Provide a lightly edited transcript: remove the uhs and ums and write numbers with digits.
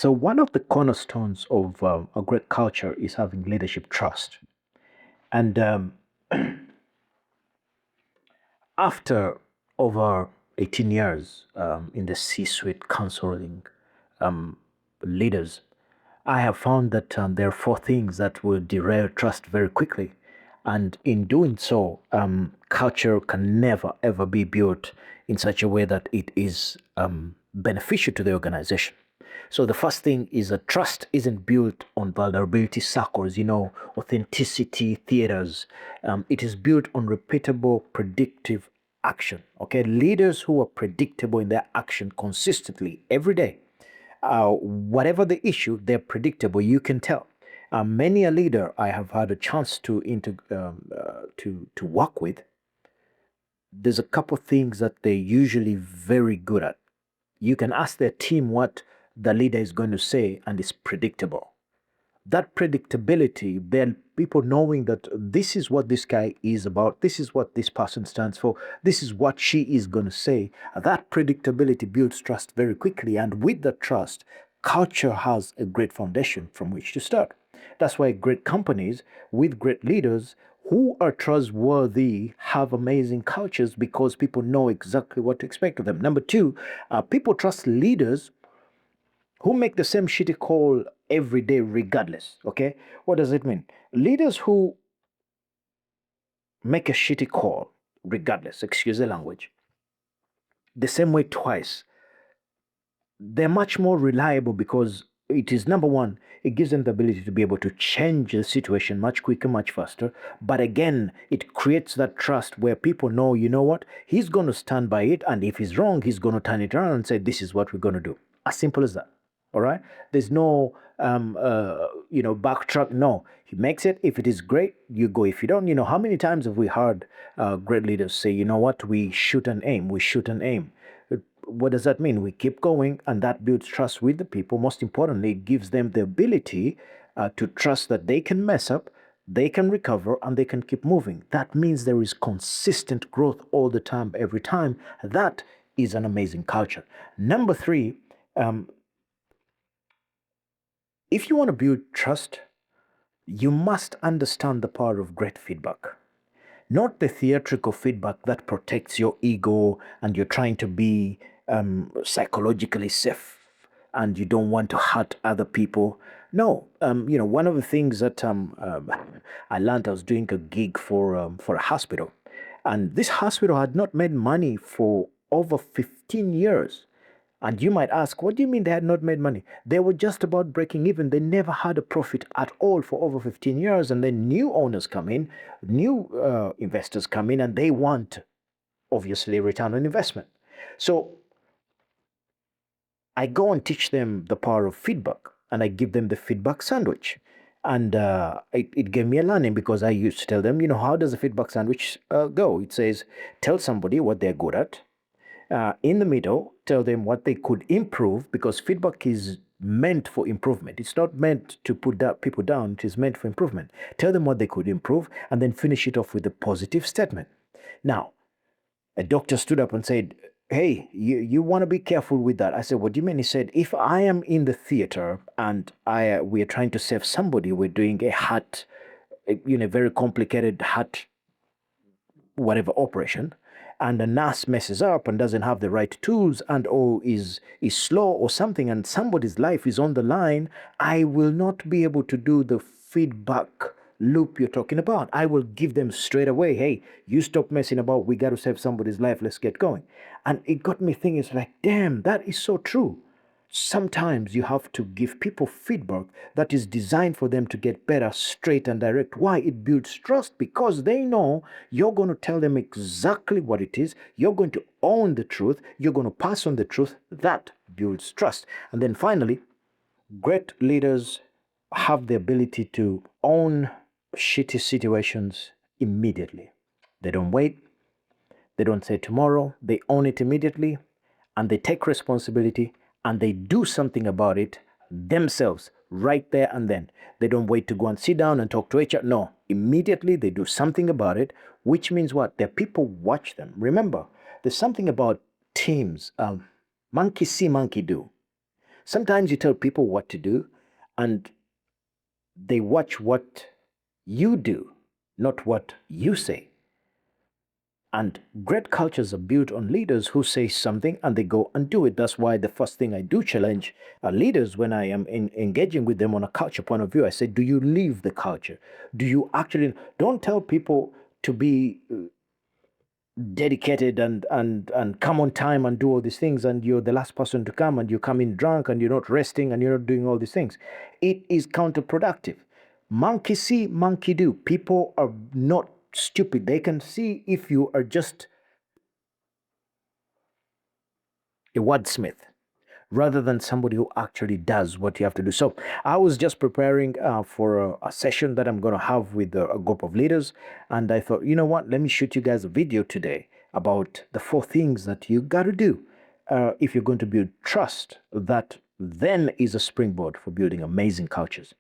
So, one of the cornerstones of a great culture is having leadership trust. And after over 18 years in the C suite counseling um, leaders, I have found that there are four things that will derail trust very quickly. And in doing so, culture can never ever be built in such a way that it is beneficial to the organization. So the first thing is that trust isn't built on vulnerability circles, authenticity theaters. It is built on repeatable, predictive action. Okay, leaders who are predictable in their action consistently every day, whatever the issue, they're predictable. You can tell. Many a leader I have had a chance to work with. There's a couple things that they're usually very good at. You can ask their team what the leader is going to say, and it's predictable. That predictability, then people knowing that this is what this guy is about, this is what this person stands for, this is what she is going to say, that predictability builds trust very quickly. And with the trust, culture has a great foundation from which to start. That's why great companies with great leaders who are trustworthy have amazing cultures because people know exactly what to expect of them. Number two, people trust leaders who make the same shitty call every day regardless. Okay, what does it mean? Leaders who make a shitty call regardless, excuse the language, the same way twice, they're much more reliable because it is number one, it gives them the ability to be able to change the situation much quicker, much faster. But again, it creates that trust where people know, you know what, he's going to stand by it. And if he's wrong, he's going to turn it around and say, this is what we're going to do. As simple as that. All right. There's no, backtrack. No, he makes it. If it is great, you go. If you don't, how many times have we heard great leaders say, you know what, we shoot and aim, we shoot and aim. What does that mean? We keep going, and that builds trust with the people. Most importantly, it gives them the ability to trust that they can mess up, they can recover, and they can keep moving. That means there is consistent growth all the time, every time. That is an amazing culture. Number three, um, if you want to build trust, you must understand the power of great feedback. Not the theatrical feedback that protects your ego and you're trying to be psychologically safe and you don't want to hurt other people. No, one of the things that I learned, I was doing a gig for a hospital, and this hospital had not made money for over 15 years. And you might ask, what do you mean they had not made money? They were just about breaking even. They never had a profit at all for over 15 years. And then new owners come in, new investors come in, and they want, obviously, return on investment. So I go and teach them the power of feedback, and I give them the feedback sandwich. And it gave me a learning because I used to tell them, how does the feedback sandwich go? It says, tell somebody what they're good at. In the middle, tell them what they could improve because feedback is meant for improvement. It's not meant to put people down, it is meant for improvement. Tell them what they could improve and then finish it off with a positive statement. Now, a doctor stood up and said, hey, you want to be careful with that. I said, what do you mean? He said, if I am in the theater and we are trying to save somebody, we're doing a heart, very complicated heart whatever operation, and the nurse messes up and doesn't have the right tools and is slow or something, and somebody's life is on the line, I will not be able to do the feedback loop you're talking about. I will give them straight away, hey, you stop messing about, we got to save somebody's life, let's get going. And it got me thinking, it's like, damn, that is so true. Sometimes you have to give people feedback that is designed for them to get better, straight and direct. Why? It builds trust because they know you're going to tell them exactly what it is. You're going to own the truth. You're going to pass on the truth. That builds trust. And then finally, great leaders have the ability to own shitty situations immediately. They don't wait. They don't say tomorrow. They own it immediately and they take responsibility and they do something about it themselves right there and then. They don't wait to go and sit down and talk to HR. No, immediately they do something about it, which means what? Their people watch them. Remember, there's something about teams. Monkey see, monkey do. Sometimes you tell people what to do, and they watch what you do, not what you say. And great cultures are built on leaders who say something and they go and do it. That's why the first thing I do challenge leaders when I am engaging with them on a culture point of view, I say, do you live the culture? Do you actually, don't tell people to be dedicated and come on time and do all these things, and you're the last person to come and you come in drunk and you're not resting and you're not doing all these things. It is counterproductive. Monkey see, monkey do. People are not stupid. They can see if you are just a wordsmith rather than somebody who actually does what you have to do. So I was just preparing for a session that I'm going to have with a group of leaders. And I thought, you know what, let me shoot you guys a video today about the 4 things that you got to do if you're going to build trust. That then is a springboard for building amazing cultures.